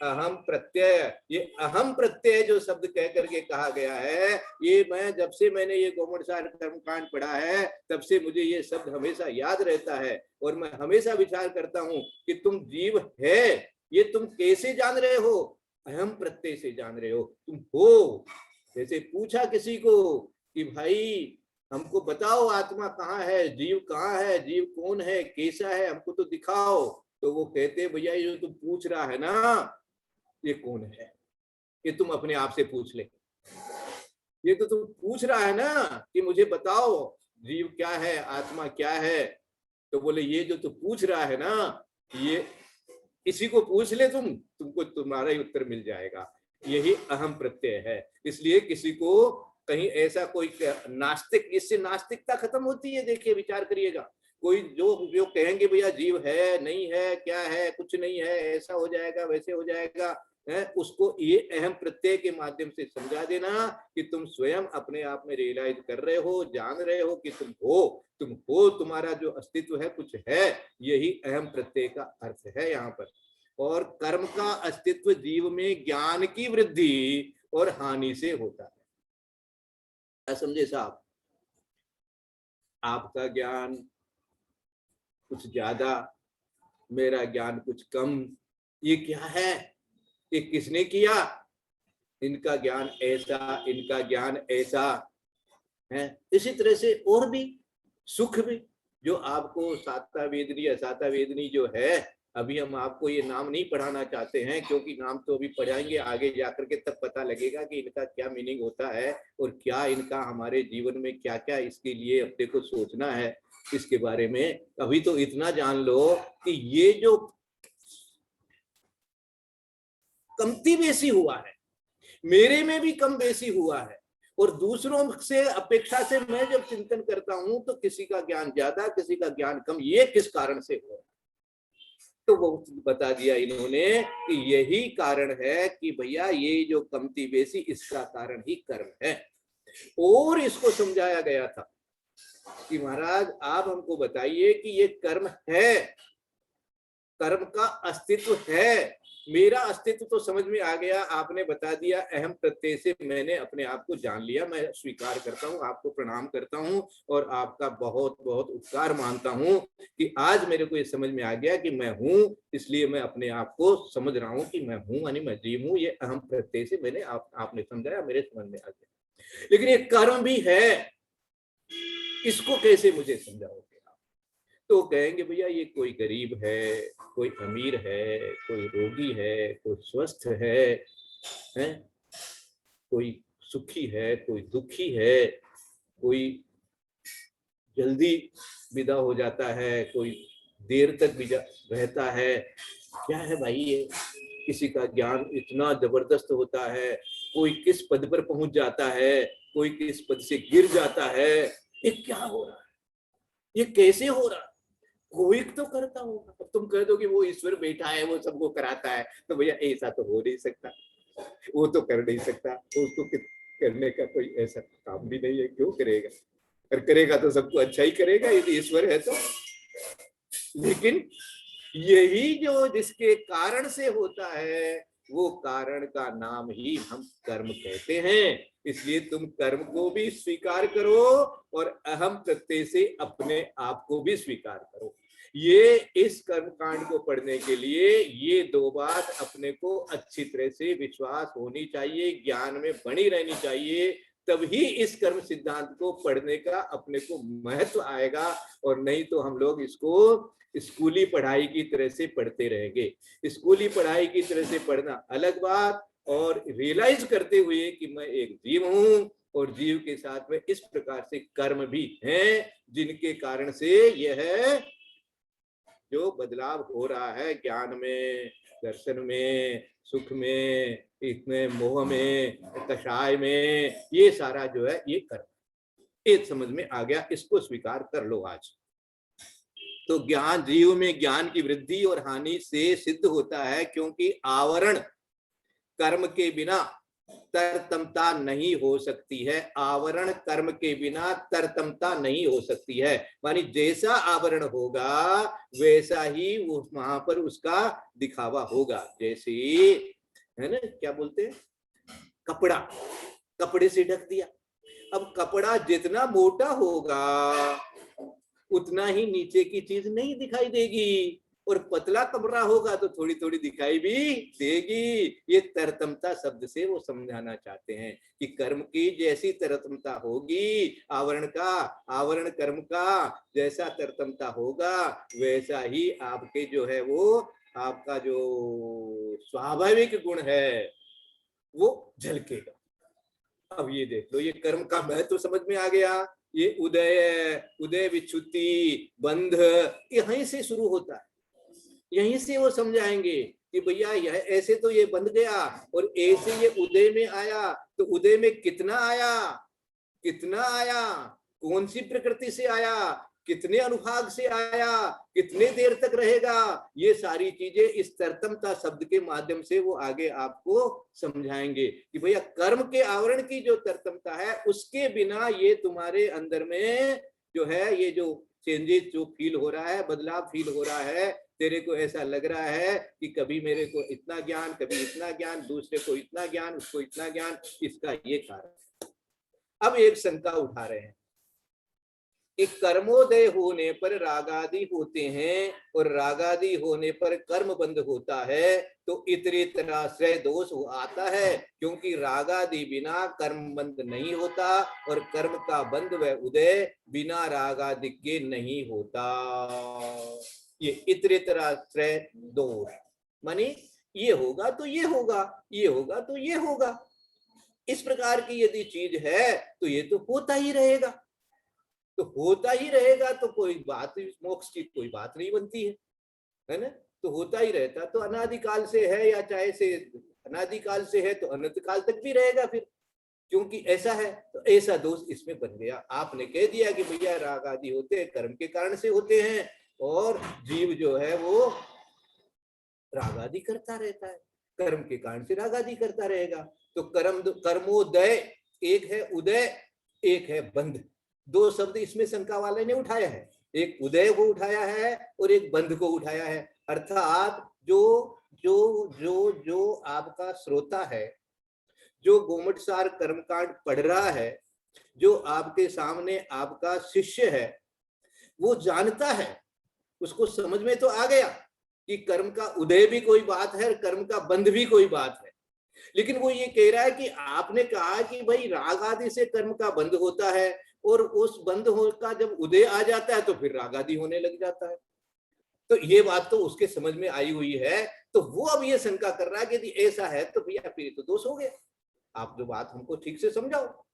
अहम प्रत्यय। ये अहम प्रत्यय जो शब्द कह करके कहा गया है, ये मैं जब से मैंने ये गोमटसार कर्मकांड पढ़ा है तब से मुझे ये शब्द हमेशा याद रहता है और मैं हमेशा विचार करता हूं कि तुम जीव है ये तुम कैसे जान रहे हो? अहम प्रत्यय से जान रहे हो, तुम हो। जैसे पूछा किसी को कि भाई हमको बताओ आत्मा कहाँ है, जीव कहाँ है, जीव कौन है, कैसा है, हमको तो दिखाओ। तो वो कहते भैया ये जो तुम पूछ रहा है ना ये कौन है, ये तुम अपने आप से पूछ ले। ये तो तुम पूछ रहा है ना कि मुझे बताओ जीव क्या है, आत्मा क्या है, तो बोले ये जो तू पूछ रहा है ना ये इसी को पूछ ले तुमको तुम्हारा ही उत्तर मिल जाएगा। यही अहम प्रत्यय है। इसलिए किसी को कहीं ऐसा कोई नास्तिक, इससे नास्तिकता खत्म होती है। देखिए विचार करिएगा, कोई जो कहेंगे भैया जीव है नहीं है क्या है कुछ नहीं है, ऐसा हो जाएगा वैसे हो जाएगा है, उसको ये अहम प्रत्यय के माध्यम से समझा देना कि तुम स्वयं अपने आप में रियलाइज कर रहे हो, जान रहे हो कि तुम हो, तुम्हारा जो अस्तित्व है कुछ है, यही अहम प्रत्यय का अर्थ है यहाँ पर। और कर्म का अस्तित्व जीव में ज्ञान की वृद्धि और हानि से होता है। समझे साहब? आपका ज्ञान कुछ ज्यादा, मेरा ज्ञान कुछ कम, ये क्या है, ये किसने किया? इनका ज्ञान ऐसा, इनका ज्ञान ऐसा है। इसी तरह से और भी सुख भी, जो आपको साता वेदनी असाता वेदनी जो है, अभी हम आपको ये नाम नहीं पढ़ाना चाहते हैं क्योंकि नाम तो अभी पढ़ाएंगे आगे जाकर के, तब पता लगेगा कि इनका क्या मीनिंग होता है और क्या इनका हमारे जीवन में क्या क्या इसके लिए अपने को सोचना है इसके बारे में। अभी तो इतना जान लो कि ये जो कमती बेसी हुआ है, मेरे में भी कम बेसी हुआ है और दूसरों से अपेक्षा से मैं जब चिंतन करता हूं तो किसी का ज्ञान ज्यादा किसी का ज्ञान कम, ये किस कारण से हो रहा है? तो वो बता दिया इन्होंने कि यही कारण है कि भैया ये जो कमती बेसी इसका कारण ही कर्म है। और इसको समझाया गया था कि महाराज आप हमको बताइए कि ये कर्म है, कर्म का अस्तित्व है, मेरा अस्तित्व तो समझ में आ गया, आपने बता दिया अहम प्रत्यय से मैंने अपने आप को जान लिया, मैं स्वीकार करता हूँ, आपको प्रणाम करता हूँ और आपका बहुत बहुत उपकार मानता हूँ कि आज मेरे को ये समझ में आ गया कि मैं हूँ, इसलिए मैं अपने आप को समझ रहा हूँ कि मैं हूँ यानी मैं जीव हूँ। ये अहम प्रत्यय से मैंने आपने समझाया, मेरे समझ में आ गया। लेकिन ये कर्म भी है, इसको कैसे मुझे समझाओगे? तो कहेंगे भैया ये कोई गरीब है, कोई अमीर है, कोई रोगी है, कोई स्वस्थ है, कोई सुखी है, कोई दुखी है, कोई जल्दी विदा हो जाता है, कोई देर तक रहता है। क्या है भाई ये? किसी का ज्ञान इतना जबरदस्त होता है, कोई किस पद पर पहुंच जाता है, कोई किस पद से गिर जाता है। ये क्या हो रहा है? ये कैसे हो रहा है? कोई तो करता होगा। अब तुम कह दो कि वो ईश्वर बैठा है वो सबको कराता है, तो भैया ऐसा तो हो नहीं सकता, वो तो कर नहीं सकता, उसको करने का कोई ऐसा काम भी नहीं है, क्यों करेगा? और करेगा तो सबको अच्छा ही करेगा यदि ईश्वर है तो। लेकिन यही जो जिसके कारण से होता है वो कारण का नाम ही हम कर्म कहते हैं। इसलिए तुम कर्म को भी स्वीकार करो और अहम प्रत्यय से अपने आप को भी स्वीकार करो। ये इस कर्म कांड को पढ़ने के लिए ये दो बात अपने को अच्छी तरह से विश्वास होनी चाहिए, ज्ञान में बनी रहनी चाहिए, तभी इस कर्म सिद्धांत को पढ़ने का अपने को महत्व आएगा। और नहीं तो हम लोग इसको स्कूली पढ़ाई की तरह से पढ़ते रहेंगे। स्कूली पढ़ाई की तरह से पढ़ना अलग बात, और रियलाइज करते हुए कि मैं एक जीव हूं और जीव के साथ में इस प्रकार से कर्म भी हैं जिनके कारण से यह जो बदलाव हो रहा है ज्ञान में, दर्शन में, सुख में, इसमें मोह में, कषाय में, ये सारा जो है ये कर्म, एक समझ में आ गया, इसको स्वीकार कर लो आज। तो ज्ञान, जीव में ज्ञान की वृद्धि और हानि से सिद्ध होता है, क्योंकि आवरण कर्म के बिना तरतमता नहीं हो सकती है। आवरण कर्म के बिना तरतमता नहीं हो सकती है, मानी जैसा आवरण होगा वैसा ही वहां पर उसका दिखावा होगा। जैसे है ना, क्या बोलते हैं, कपड़ा, कपड़े से ढक दिया। अब कपड़ा जितना मोटा होगा उतना ही नीचे की चीज नहीं दिखाई देगी, और पतला कपड़ा होगा तो थोड़ी थोड़ी दिखाई भी देगी। ये तरतमता शब्द से वो समझाना चाहते हैं कि कर्म की जैसी तरतमता होगी, आवरण कर्म का जैसा तरतमता होगा, वैसा ही आपके जो है वो आपका जो स्वाभाविक गुण है वो झलकेगा। अब ये देख लो, ये कर्म का महत्व तो समझ में आ गया। ये उदय विच्छुति बंध यहीं से शुरू होता है, यहीं से वो समझाएंगे कि भैया यह ऐसे तो ये बंध गया, और ऐसे ये उदय में आया, तो उदय में कितना आया, कौन सी प्रकृति से आया, कितने अनुभाग से आया, कितने देर तक रहेगा, ये सारी चीजें इस तरतमता शब्द के माध्यम से वो आगे आपको समझाएंगे कि भैया कर्म के आवरण की जो तरतमता है उसके बिना ये तुम्हारे अंदर में जो है ये जो चेंजेस जो फील हो रहा है, बदलाव फील हो रहा है, तेरे को ऐसा लग रहा है कि कभी मेरे को इतना ज्ञान, कभी इतना ज्ञान, दूसरे को इतना ज्ञान, उसको इतना ज्ञान, इसका ये कारण। अब एक शंका उठा रहे हैं कि कर्मोदय होने पर रागादि होते हैं और रागादि होने पर कर्म बंद होता है, तो इतरेतराश्रय दोष आता है, क्योंकि रागादि बिना कर्म बंद नहीं होता और कर्म का बंद व उदय बिना रागादि के नहीं होता। ये इतरेतराश्रय दोष मानी ये होगा तो ये होगा, ये होगा तो ये होगा, इस प्रकार की यदि चीज है तो ये तो होता ही रहेगा, तो होता ही रहेगा, तो कोई बात, मोक्ष की कोई बात नहीं बनती है ना। तो होता ही रहता तो अनादिकाल से है, या चाहे से अनादिकाल से है तो अनंत काल तक भी रहेगा फिर, क्योंकि ऐसा है। तो ऐसा दोष इसमें बन गया। आपने कह दिया कि भैया राग आदि होते हैं, कर्म के कारण से होते हैं, और जीव जो है वो राग आदि करता रहता है, कर्म के कारण से राग आदि करता रहेगा। तो कर्मोदय एक है, उदय एक है बंध। दो शब्द इसमें शंका वाले ने उठाया है, एक उदय को उठाया है और एक बंध को उठाया है। अर्थात जो जो जो जो आपका श्रोता है, जो गोमटसार कर्मकांड पढ़ रहा है, जो आपके सामने आपका शिष्य है, वो जानता है, उसको समझ में तो आ गया कि कर्म का उदय भी कोई बात है और कर्म का बंध भी कोई बात है। लेकिन वो ये कह रहा है कि आपने कहा कि भाई राग आदि से कर्म का बंध होता है, और उस बंध का जब उदय आ जाता है तो फिर राग आदि होने लग जाता है। तो ये बात तो उसके समझ में आई हुई है, तो वो अब ये शंका कर रहा है कि यदि ऐसा है तो भैया फिर तो दोष हो गया। आप जो बात हमको ठीक से समझाओ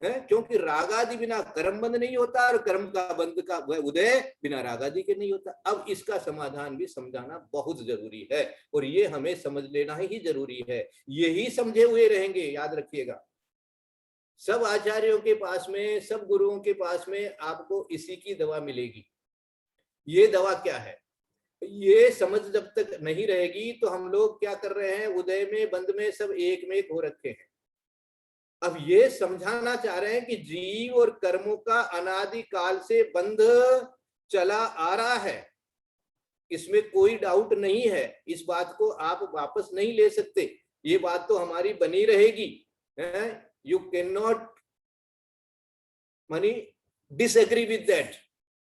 है, क्योंकि राग आदि बिना कर्म बंध नहीं होता और कर्म का बंध का उदय बिना राग आदि के नहीं होता। अब इसका समाधान भी समझाना बहुत जरूरी है, और ये हमें समझ लेना ही जरूरी है। यही समझे हुए रहेंगे, याद रखिएगा। सब आचार्यों के पास में, सब गुरुओं के पास में आपको इसी की दवा मिलेगी। ये दवा क्या है, ये समझ जब तक नहीं रहेगी तो हम लोग क्या कर रहे हैं, उदय में बंद में सब एक में एक हो रखे हैं। अब ये समझाना चाह रहे हैं कि जीव और कर्मों का अनादि काल से बंध चला आ रहा है, इसमें कोई डाउट नहीं है, इस बात को आप वापस नहीं ले सकते, ये बात तो हमारी बनी रहेगी। यू कैन नॉट मानी डिसएग्री विद दैट,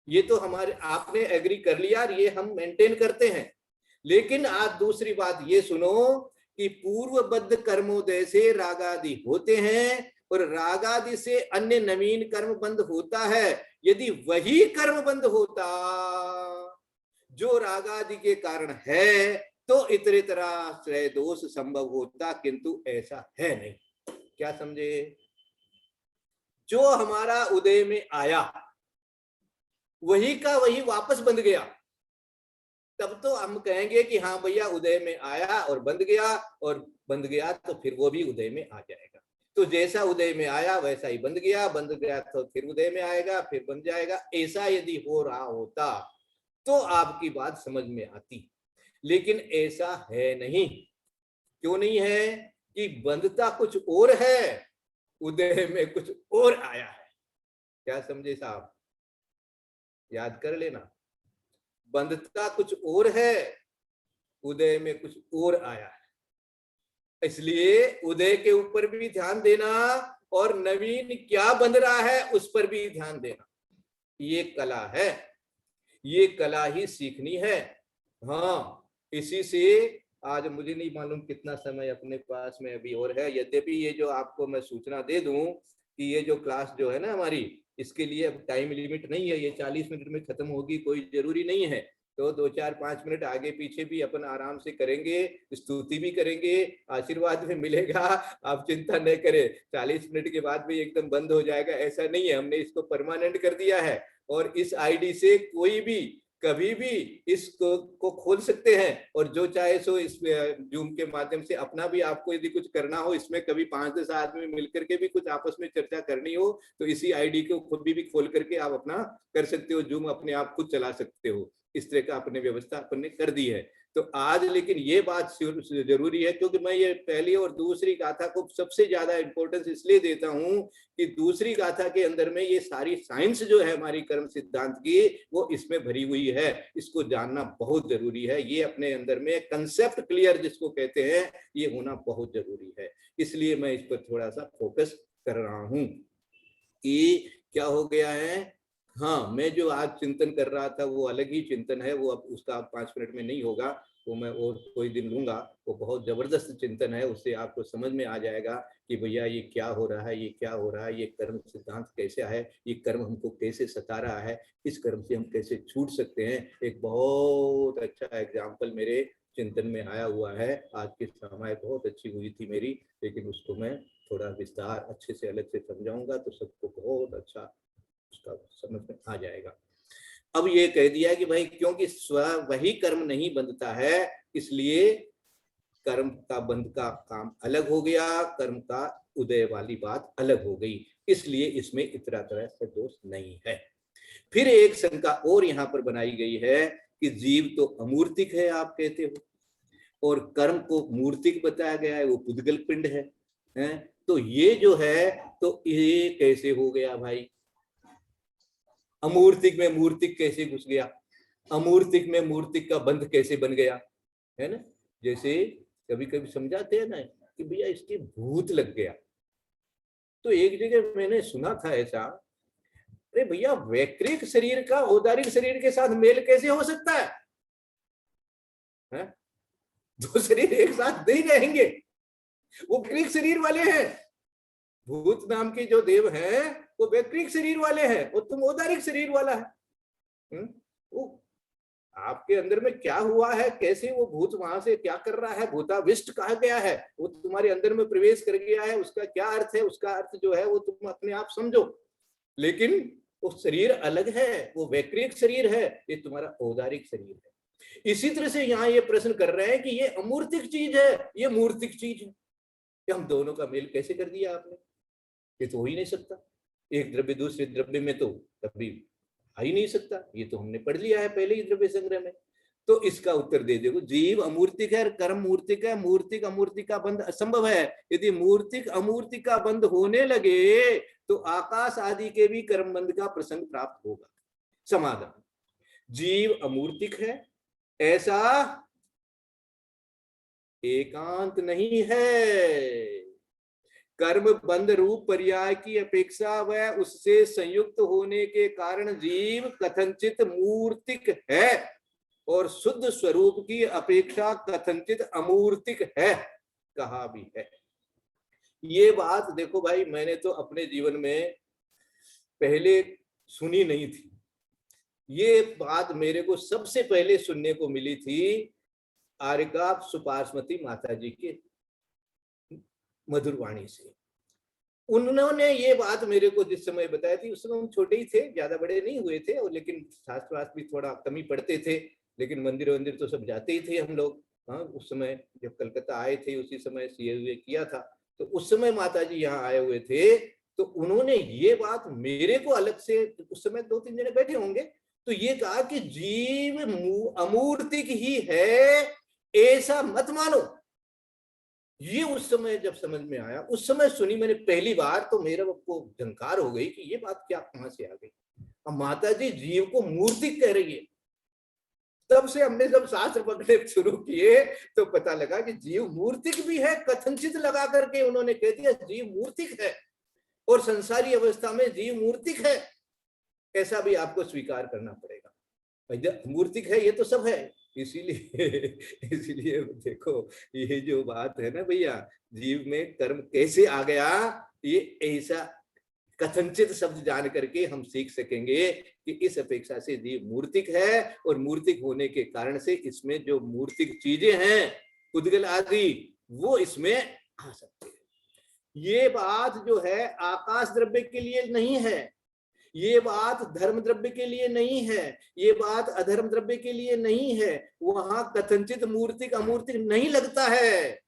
ये तो हमारे आपने एग्री कर लिया, ये हम मेंटेन करते हैं। लेकिन आज दूसरी बात ये सुनो कि पूर्वबद्ध कर्मोदय से रागादि होते हैं और रागादि से अन्य नवीन कर्म बंद होता है। यदि वही कर्म बंद होता जो रागादि के कारण है तो इतरेतराश्रय दोष संभव होता, किंतु ऐसा है नहीं। क्या समझे? जो हमारा उदय में आया वही का वही वापस बंध गया, तब तो हम कहेंगे कि हाँ भैया उदय में आया और बंध गया, और बंध गया तो फिर वो भी उदय में आ जाएगा। तो जैसा उदय में आया वैसा ही बंध गया तो फिर उदय में आएगा, फिर बन जाएगा। ऐसा यदि हो रहा होता तो आपकी बात समझ में आती, लेकिन ऐसा है नहीं। क्यों नहीं है? कि बंधता कुछ और है, उदय में कुछ और आया है। क्या समझे साहब? याद कर लेना, बंधता कुछ और है, उदय में कुछ और आया है। इसलिए उदय के ऊपर भी ध्यान देना और नवीन क्या बंध रहा है उस पर भी ध्यान देना। ये कला है, ये कला ही सीखनी है। हाँ, इसी से आज मुझे नहीं मालूम कितना समय अपने पास में अभी और है, यद्यपि ये जो आपको मैं सूचना दे दूं कि ये जो क्लास जो है ना हमारी, इसके लिए अब टाइम लिमिट नहीं है, ये 40 मिनट में खत्म होगी, कोई जरूरी नहीं है। तो 2-4-5 मिनट आगे पीछे भी अपन आराम से करेंगे, स्तुति भी करेंगे, आशीर्वाद भी मिलेगा। आप चिंता न करें, 40 मिनट के बाद भी एकदम बंद हो जाएगा ऐसा नहीं है, हमने इसको परमानेंट कर दिया है। और इस आईडी से कोई भी कभी भी इसको खोल सकते हैं, और जो चाहे सो इस जूम के माध्यम से अपना भी आपको यदि कुछ करना हो, इसमें कभी 5-10 आदमी मिलकर के भी कुछ आपस में चर्चा करनी हो तो इसी आईडी को खुद भी खोल करके आप अपना कर सकते हो, जूम अपने आप खुद चला सकते हो। इस तरह का अपने व्यवस्था अपन ने कर दी है। तो आज लेकिन ये बात जरूरी है, क्योंकि मैं ये पहली और दूसरी गाथा को सबसे ज्यादा इंपॉर्टेंस इसलिए देता हूं कि दूसरी गाथा के अंदर में ये सारी साइंस जो है हमारी कर्म सिद्धांत की, वो इसमें भरी हुई है। इसको जानना बहुत जरूरी है। ये अपने अंदर में कंसेप्ट क्लियर जिसको कहते हैं, ये होना बहुत जरूरी है। इसलिए मैं इस पर थोड़ा सा फोकस कर रहा हूं कि क्या हो गया है। हाँ, मैं जो आज चिंतन कर रहा था वो अलग ही चिंतन है, वो अब उसका 5 मिनट में नहीं होगा, वो मैं और कोई दिन लूंगा। वो बहुत जबरदस्त चिंतन है, उससे आपको समझ में आ जाएगा कि भैया ये क्या हो रहा है, ये क्या हो रहा है, ये कर्म सिद्धांत कैसे है, ये कर्म हमको कैसे सता रहा है, इस कर्म से हम कैसे छूट सकते हैं। एक बहुत अच्छा एग्जाम्पल मेरे चिंतन में आया हुआ है। आज की समाय बहुत अच्छी हुई थी मेरी, लेकिन उसको मैं थोड़ा विस्तार अच्छे से अलग से समझाऊंगा तो सबको बहुत अच्छा उसका समझ में आ जाएगा। अब ये कह दिया कि भाई क्योंकि स्व वही कर्म नहीं बंधता है, इसलिए कर्म का बंध का काम अलग हो गया, कर्म का उदय वाली बात अलग हो गई, इसलिए इसमें इतना तरह से दोष नहीं है। फिर एक शंका और यहाँ पर बनाई गई है कि जीव तो अमूर्तिक है आप कहते हो, और कर्म को मूर्तिक बताया गया है, वो पुद्गल पिंड है। तो ये जो है तो ये कैसे हो गया भाई? अमूर्तिक में मूर्तिक कैसे घुस गया? अमूर्तिक में मूर्तिक का बंध कैसे बन गया? है ना, जैसे कभी कभी समझाते हैं ना कि भैया इसके भूत लग गया। तो एक जगह मैंने सुना था ऐसा, अरे भैया वैक्रिक शरीर का औदारिक शरीर के साथ मेल कैसे हो सकता है? दो शरीर एक साथ नहीं रहेंगे, वो वैक्रिक शरीर वाले हैं। भूत नाम के जो देव हैं वो वैक्रिक शरीर वाले हैं, और तुम औदारिक शरीर वाला है। वो आपके अंदर में क्या हुआ है, कैसे वो भूत वहां से क्या कर रहा है, भूताविष्ट कहा गया है, वो तुम्हारे अंदर में प्रवेश कर गया है, उसका क्या अर्थ है, उसका अर्थ जो है वो तुम अपने आप समझो। लेकिन वो शरीर अलग है, वो वैक्रिक शरीर है, ये तुम्हारा औदारिक शरीर है। इसी तरह से यहाँ ये प्रश्न कर रहे हैं कि ये अमूर्तिक चीज है, ये मूर्तिक चीज है, हम दोनों का मेल कैसे कर दिया आपने? ये तो हो ही नहीं सकता, एक द्रव्य दूसरे द्रव्य में तो कभी आ ही नहीं सकता। ये तो हमने पढ़ लिया है पहले ही द्रव्य संग्रह में। तो इसका उत्तर दे देखो, जीव अमूर्तिक है, कर्म मूर्तिक है, मूर्तिक अमूर्तिक का बंध असंभव है। यदि मूर्तिक अमूर्तिक का बंध होने लगे तो आकाश आदि के भी कर्म बंध का प्रसंग प्राप्त होगा। समाधान, जीव अमूर्तिक है ऐसा एकांत नहीं है। कर्म बंध रूप पर्याय की अपेक्षा व उससे संयुक्त होने के कारण जीव कथनचित मूर्तिक है, और शुद्ध स्वरूप की अपेक्षा कथनचित अमूर्तिक है कहा भी है। ये बात देखो भाई, मैंने तो अपने जीवन में पहले सुनी नहीं थी। ये बात मेरे को सबसे पहले सुनने को मिली थी आर्यका सुपार्श्वती माता जी के मधुर वाणी से। उन्होंने ये बात मेरे को जिस समय बताई थी, उस समय हम छोटे ही थे, ज्यादा बड़े नहीं हुए थे, और लेकिन शास्त्र भी थोड़ा कम ही पढ़ते थे। लेकिन मंदिर वंदिर तो सब जाते ही थे हम लोग। हाँ, उस समय जब कलकत्ता आए थे उसी समय सीए किया था, तो उस समय माता जी यहाँ आए हुए थे, तो उन्होंने ये बात मेरे को अलग से, उस समय 2-3 जने बैठे होंगे, तो ये कहा कि जीव अमूर्तिक ही है, ऐसा मत मानो। ये उस समय जब समझ में आया, उस समय सुनी मैंने पहली बार, तो मेरा को झंकार हो गई कि ये बात क्या कहां से आ गई। अब माता जी जीव को मूर्तिक कह रही है। तब से हमने जब शास्त्र पढ़ने शुरू किए तो पता लगा कि जीव मूर्तिक भी है, कथनचित लगा करके उन्होंने कह दिया जीव मूर्तिक है, और संसारी अवस्था में जीव मूर्तिक है, ऐसा भी आपको स्वीकार करना पड़ेगा। मूर्तिक है ये तो सब है, इसीलिए देखो ये जो बात है ना भैया, जीव में कर्म कैसे आ गया, ये ऐसा कथनचित शब्द जान करके हम सीख सकेंगे कि इस अपेक्षा से जीव मूर्तिक है, और मूर्तिक होने के कारण से इसमें जो मूर्तिक चीजें हैं पुद्गल आदि, वो इसमें आ सकते हैं। ये बात जो है आकाश द्रव्य के लिए नहीं है, ये बात धर्म द्रव्य के लिए नहीं है, ये बात अधर्म द्रव्य के लिए नहीं है। वहां कथनचित मूर्तिक अमूर्तिक नहीं लगता है,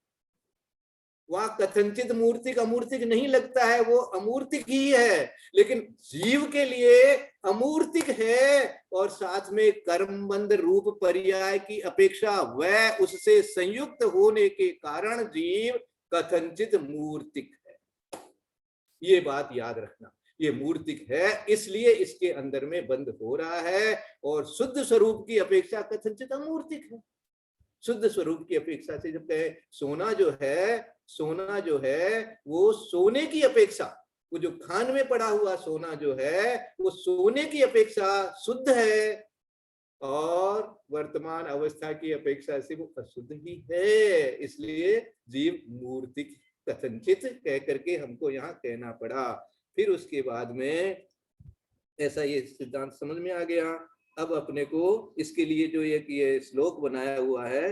वहां कथनचित मूर्तिक अमूर्तिक नहीं लगता है, वो अमूर्तिक ही है। लेकिन जीव के लिए अमूर्तिक है, और साथ में कर्मबंध रूप पर्याय की अपेक्षा वह उससे संयुक्त होने के कारण जीव कथनचित मूर्तिक है। ये बात याद रखना, ये मूर्तिक है इसलिए इसके अंदर में बंद हो रहा है, और शुद्ध स्वरूप की अपेक्षा कथनचित अमूर्तिक है। शुद्ध स्वरूप की अपेक्षा से जब कहे सोना जो है वो सोने की अपेक्षा, वो जो खान में पड़ा हुआ सोना जो है वो सोने की अपेक्षा शुद्ध है, और वर्तमान अवस्था की अपेक्षा से वो अशुद्ध ही है। इसलिए जीव मूर्तिक कथनचित कह करके हमको यहाँ कहना पड़ा। फिर उसके बाद में ऐसा ये सिद्धांत समझ में आ गया। अब अपने को इसके लिए जो ये श्लोक बनाया हुआ है,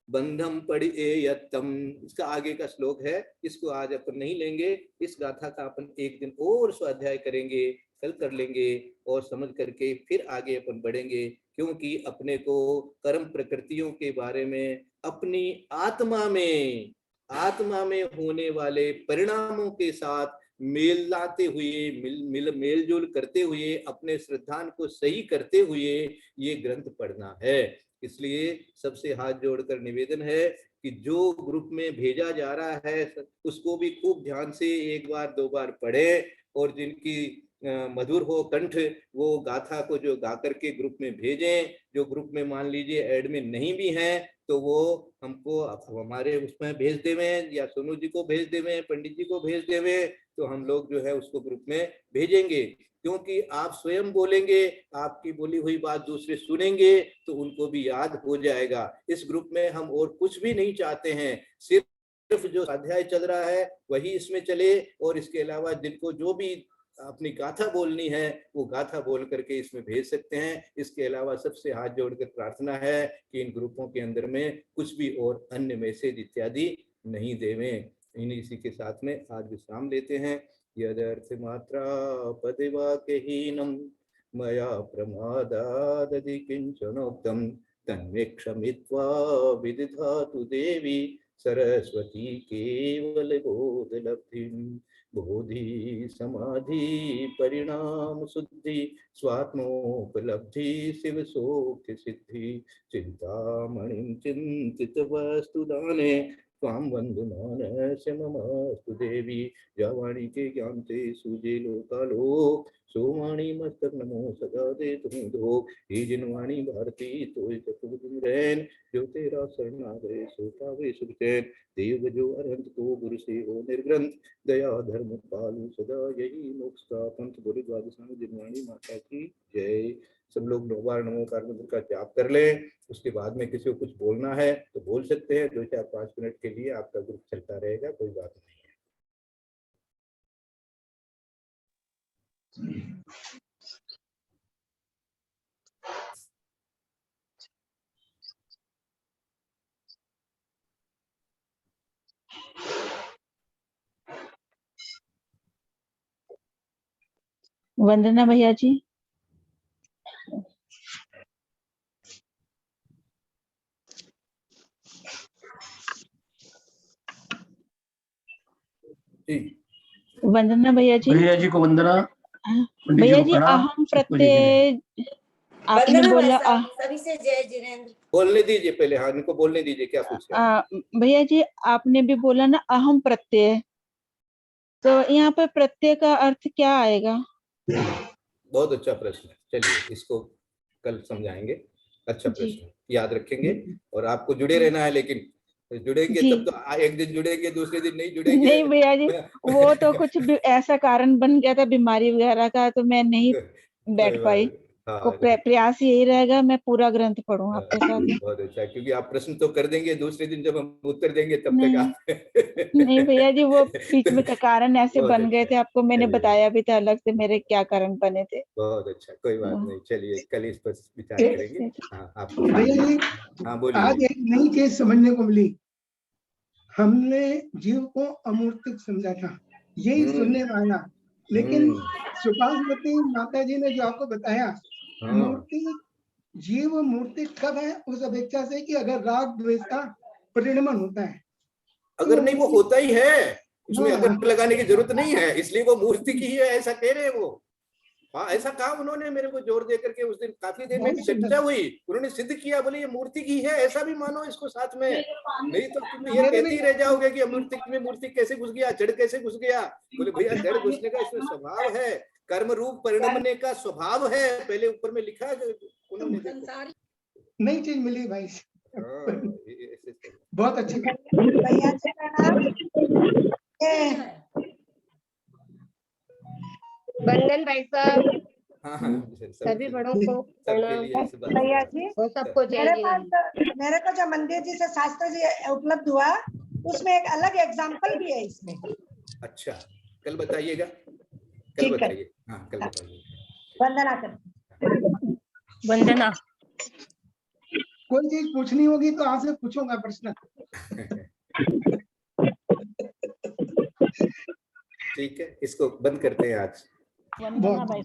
बंधम पड़े यत्तम, इसका आगे का श्लोक है, इसको आज अपन नहीं लेंगे। इस गाथा का अपन एक दिन और स्वाध्याय करेंगे, कल कर लेंगे, और समझ करके फिर आगे अपन बढ़ेंगे। क्योंकि अपने को कर्म प्रकृतियों के बारे में अपनी आत्मा में होने वाले परिणामों के साथ मेल लाते हुए, मेलजोल करते हुए, अपने श्रद्धान को सही करते हुए ये ग्रंथ पढ़ना है। इसलिए सबसे हाथ जोड़कर निवेदन है कि जो ग्रुप में भेजा जा रहा है उसको भी खूब ध्यान से 1 बार 2 बार पढ़े, और जिनकी मधुर हो कंठ वो गाथा को जो गा करके ग्रुप में भेजें। जो ग्रुप में मान लीजिए एडमिन नहीं भी हैं तो वो हमको हमारे उसमें भेज देवें, या सोनू जी को भेज देवें, पंडित जी को भेज देवें, तो हम लोग जो है उसको ग्रुप में भेजेंगे। क्योंकि आप स्वयं बोलेंगे, आपकी बोली हुई बात दूसरे सुनेंगे तो उनको भी याद हो जाएगा। इस ग्रुप में हम और कुछ भी नहीं चाहते हैं, सिर्फ जो अध्याय चल रहा है वही इसमें चले, और इसके अलावा जिनको जो भी अपनी गाथा बोलनी है वो गाथा बोल करके इसमें भेज सकते हैं। इसके अलावा सबसे हाथ जोड़कर प्रार्थना है कि इन ग्रुपों के अंदर में कुछ भी और अन्य मैसेज इत्यादि नहीं देवें। इसी के साथ में आज विश्राम लेते हैं। यदर्थ मात्रा पदिवाक्यहीनं मया प्रमादादधि किंचनोक्तं तन्मे क्षमित्वा विदधातु देवी सरस्वती केवल बोधलब्धिं। बोधि समाधि परिणाम शुद्धि स्वात्मोपलब्धि शिव सौख्य सिद्धि। चिंतामणिं चिंतित वस्तु दाने त्वां वन्दमानस्य ममस्तु देवी। जावाणी के ज्ञान ते सूजे लोकालोक सोवाणी मस्तक नमो सदा दे तुम्हें दो। हे जिनवाणी भारती तोय चतुर्दिन रैन जो तेरा शरणागरे सो पावे सुख चैन। देव जो अरहंत को गुरु से हो निर्ग्रंथ दया धर्म पालू सदा यही मोक्ष का पंथ। बोले द्वादशांग जिनवाणी माता की जय। सब लोग 9 बार नमोकार मंत्र का जाप कर लें। उसके बाद में किसी को कुछ बोलना है तो बोल सकते हैं। 2, 4, 5 मिनट के लिए आपका ग्रुप चलता रहेगा, कोई बात नहीं है। वंदना भैया जी। जी वंदना भैया जी। भैया जी को वंदना। पंडित भैया को जी प्रणाम। अहम सबको जय जिनेंद्र। प्रत्यय आपने वंदना भाई बोला साहब, सभी से जय जिनेंद्र। बोलने दीजिए पहले, हाँ इनको बोलने दीजिए क्या पूछ रहे हैं। भैया जी आपने भी बोला ना अहम प्रत्यय, तो यहाँ पर प्रत्यय का अर्थ क्या आएगा? बहुत अच्छा प्रश्न है, चलिए इसको कल समझाएंगे। अच्छा जी प्रश्न है, याद रखेंगे। और आपको जुड़े रहना है, लेकिन जुड़ेंगे जी। तब तो एक दिन जुड़ेंगे, दूसरे दिन नहीं जुड़ेंगे। नहीं भैया जी, वो तो कुछ भी ऐसा कारण बन गया था बीमारी वगैरह का, तो मैं नहीं बैठ कोई बात पाई। नहीं। हाँ को प्रयास यही रहेगा मैं पूरा ग्रंथ पढूं आपके साथ में। बहुत अच्छा, क्योंकि आप प्रश्न तो कर देंगे, दूसरे दिन जब हम उत्तर देंगे तब तक नहीं आप नहीं भैया जी, वो बीच में का कारण ऐसे बहुत बन गए अच्छा, थे, आपको मैंने चलिए बताया भी था अलग से मेरे क्या कारण बने थे। बहुत अच्छा, कोई बात नहीं, चलिए कल इस पर विचार ए- करेंगे। हाँ आप भैया जी, हाँ बोलिए। आज एक नई चीज समझने को मिली। हमने जीव को अमूर्तिक समझा था, यही सुनने में आया, लेकिन सुभाषवती माता जी ने जो आपको बताया, हाँ मूर्ति जीव मूर्ति कब है? उस अपेक्षा से कि अगर राग द्वेष का परिणमन होता है अगर नहीं, वो होता ही है, उसमें हाँ, अगर लगाने की जरूरत नहीं है, इसलिए वो मूर्ति की ही है ऐसा कह रहे हैं वो। हाँ ऐसा कहा उन्होंने मेरे को जोर दे करके, उस दिन काफी देर में बहुत सुंदर। चर्चा हुई, उन्होंने सिद्ध किया, बोले ये मूर्ति की है, ऐसा भी मानो इसको साथ में, नहीं तो तुम ये मेरे कहते ही भी- रह जाओगे कि मूर्ति में मूर्ति कैसे घुस गया, जड़ कैसे घुस गया। बोले भैया जड़ घुसने का इसमें स्वभाव है, कर्म रूप परिणमने का स्वभाव है, पहले ऊपर में लिखा है उन्होंने, देखो। नई चीज मिली भाई, हाँ, ऐसे चल- बहुत अच्छी बात। भैया जी प्रणाम। वंदन भाई साहब, हाँ हाँ सभी बड़ों को सबके प्रणाम। लिए इस बात भैया का- जी और सबको जय जिनेंद्र। मेरे को जो मंदिर जी से शास्त्र जी उपलब्ध हुआ, उसमें एक अलग एग्जाम्पल भी है इसमें। अच्छा कल बताइएगा, कल ठीक है। बताइए, हाँ कल बताइए। वंदना कर। वंदना। कोई चीज पूछनी होगी तो आपसे पूछूंगा प्रश्न। ठीक है, इसको बंद करते हैं आज। वंदना भाई।